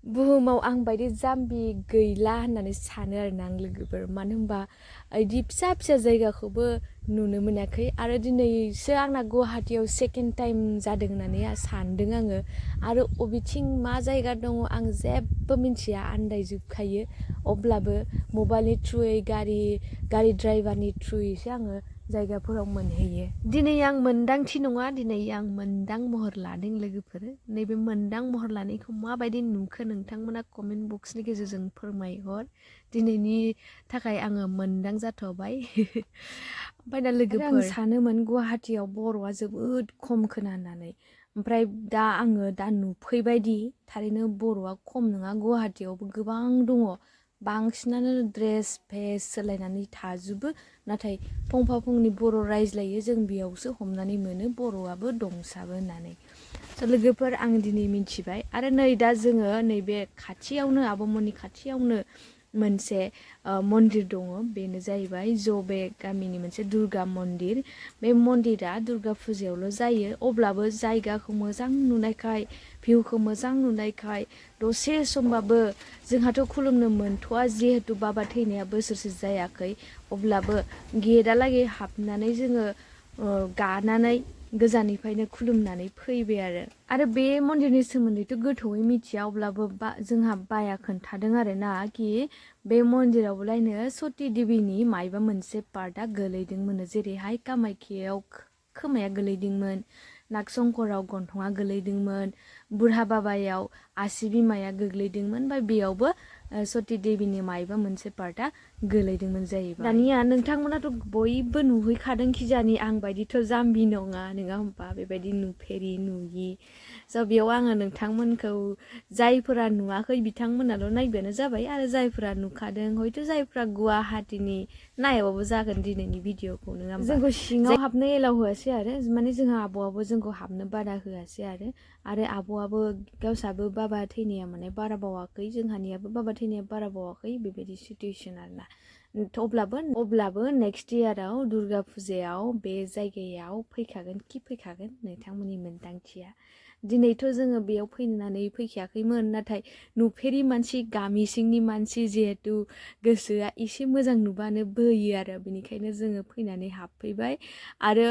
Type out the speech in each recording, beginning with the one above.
बुहुमाव आं बायदि जाम्बि गैला होननानै सानो आरोना आं लोगोफोर मानो होनबा इदि फिसा फिसा जायगाखौबो नुनो मोनाखै आरो दिनैसो आंना गुवाहाटीयाव सेकेन्ड टाइम जादों होननानै सानदों आङो आरो अबेथिं मा जायगा दङ आं जेबो मिन्थिया आन्दायजोबखायो अब्लाबो मबाइलनि थ्रुयै गारि ड्राइभारनि थ्रुयैसो आङो जायगाफोराव मोनहैयो दिनै आं मोनदांथि नङा दिनै आं मोनदां महर लादों लोगोफोर नैबे मोनदां महर लानायखौ माबायदि नुखो नोंथांमोना कमेन्ट बक्सनि गेजेरजों फोरमायहर दिनैनि थाखाय आङो मोनदां जाथ'बाय ओमफ्राय दा लोगोफोर आं सानोमोन गुवाहाटीयाव बर'आ जोबोद खम खोनानानै ओमफ्राय दा आङो नुफैबायदि थारैनो बर'आ खम नङा गुवाहाटीयावबो गोबां दङ बांसिनानो ड्रेस भेस सोलायनानै थाजोबो नाथाय फंफा फंनै बर' रायज्लायो जों बेयावसो हमनानै मोनो बर'आबो दंसाबो होननानै स' लोगोफोर आं दिनै मिथिबाय आरो नै दा जोङो नैबे खाथियावनो आब'मोननि खाथियावनो मोनसे मन्दिर दङ बेनो जाहैबाय जबे गामिनि मोनसे दुर्गा मन्दिर बे मन्दिरा दुर्गा फुजायावल' जायो अब्लाबो जायगाखौ मोजां नुनायखाय भिउखौ मोजां नुनायखाय दसे समबाबो जोंहाथ' खुलुमनो मोनथ'आ जिहेतु बाबा थैनाया बोसोरसे जायाखै अब्लाबो गेटआलागै हाबनानै जोङो गानानै गोजाननिफ्रायनो खुलुमनानै फैबाय आरो बे मन्दिरनि सोमोन्दैथ' गोथौयै मिथिया अब्लाबो जोंहा बाया खोन्थादों आरोना कि बे मन्दिरावलायनो सती देवीनि मायबा मोनसे पार्टआ गोलैदोंमोन जेरैहाय कामाख्यायाव खोमाया गोलैदोंमोन नागशंकराव गन्थङा गोलैदोंमोन बुरहा बाबायाव आसि बिमाया गोग्लैदोंमोन ओमफ्राय बेयावबो सती देवीनि मायबा मोनसे पार्टआ गोलैदोंमोन जाहैबाय दानिया नोंथांमोनाथ' बयबो नुहैखादों खिजानि आं बायदिथ' जाम्बि नङा होमबा बेबायदि नुफेरि नुयि स' बेयाव आङो नोंथांमोनखौ जायफोरा नुवाखै बिथांमोनाल' नायबानो जाबाय आरो जायफोरा नुखादों हयथ' जायफोरा गुवाहाटीनि नायाबाबो जागोन दिनैनि भिडिअखौ नङा होमबा जोंखौ सिङाव हाबनो एलाव होआसै आरो माने जोंहा आब'आबो जोंखौ हाबनो बादा होआसै आरो आब'आबो गावसाबो बाबा थैनाया माने बारा बावाखै जोंहानियाबो बाबा थैनाया बारा बावाखै बेबायदि सिटुएसन आरोना अब्लाबो नेक्स्ट इयाराव दुर्गा फुजायाव बे जायगायाव फैखागोन नोंथांमोननि मोन्दांथिया दिनैथ' जोङो बेयाव फैनानै फैखायाखैमोन नाथाय नुफेरि मानसि गामि सिंनि मानसि जिहेतु गोसोआ एसे मोजां नुबानो बोयो आरो बेनिखायनो जोङो फैनानै हाबफैबाय आरो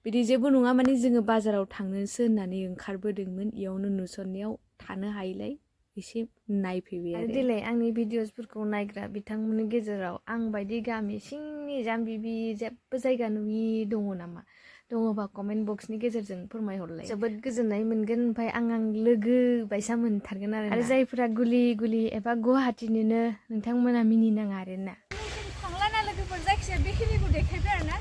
बिदि जेबो नङा माने जोङो बाजाराव थांनोसो होननानै ओंखारबोदोंमोन इयावनो नुसननायाव थानो हायैलाय एसे नायफैबाय आरो देलाय आंनि भिडिअसफोरखौ नायग्रा बिथांमोननि गेजेराव आं बायदि गामि सिंनि जाम्बि जेबो जायगा नुयि दङ नामा दङबा कमेन्ट बक्सनि गेजेरजों फोरमायहरलाय जोबोद गोजोननाय मोनगोन ओमफ्राय आं लोगो बायसा मोनथारगोन आरो जायफोरा गुलि एबा गुवाहाटीनिनो नोंथांमोना मिनिनाङा आरोना थांलाना लोगोफोर जायखिजाया बेखिनिखौ देखायबाय आरोना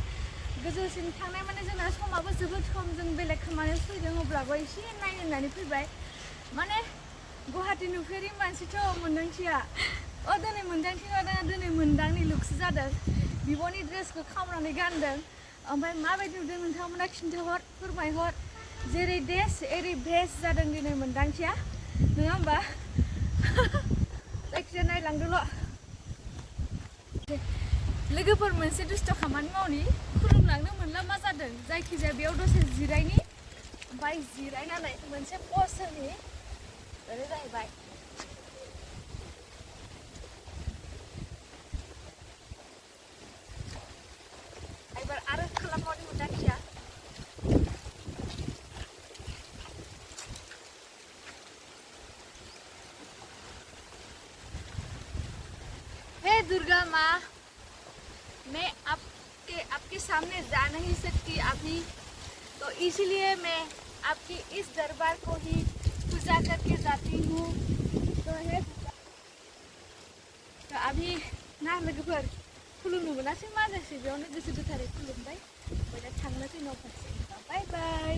गोजौसिम थांनाय माने जोंना समाबो जोबोद खम जों बेलेग खामानियाव फैदों अब्लाबो एसे नायनो होननानै फैबाय माने गुवाहाटी नुफेरि मानसिथ' मोन्दांथिया दिनै मोन्दांथि जादों दिनै मोन्दांनि लुकसो जादों बिब'नि ड्रेसखौ खावनानै गानदों ओमफ्राय माबायदि नुदों नोंथांमोना खिन्थाहर फोरमायहर जेरै देश एरै भेस जादों दिनै मोन्दांथिया नङा होमबा जायखिजाया नायलांदोल' लोगोफोर मोनसे दुस्थ' खामानि मावनि खुलुमलांनो मोनला मा जादों जायखिजाया बेयाव दसे जिरायनि ओमफ्राय जिरायनानै मोनसे पस्ट होनि बेनो जाहैबाय एबार आरो खालामबावनि मोन्दांथिया हे दुर्गा माँ मैं आपके सामने जा नहीं सकती अभी तो इसलिए मैं आपकी इस दरबार को ही पूजा करके जाती हूँ तो अभी ना लोगोफोर खुलुमनो मोनासै मा जासै बेयावनो गोसो गोथारै खुलुमबाय ओमफ्राय दा थांनोसै न' फारसे बाय बाय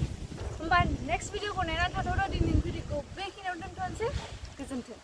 होमबा नेक्स्ट भिडिअखौ नायनानै थाथ'र' दिनैनि भिडिअखौ बेखिनियाव दोनथ'नोसै गोजोन्थों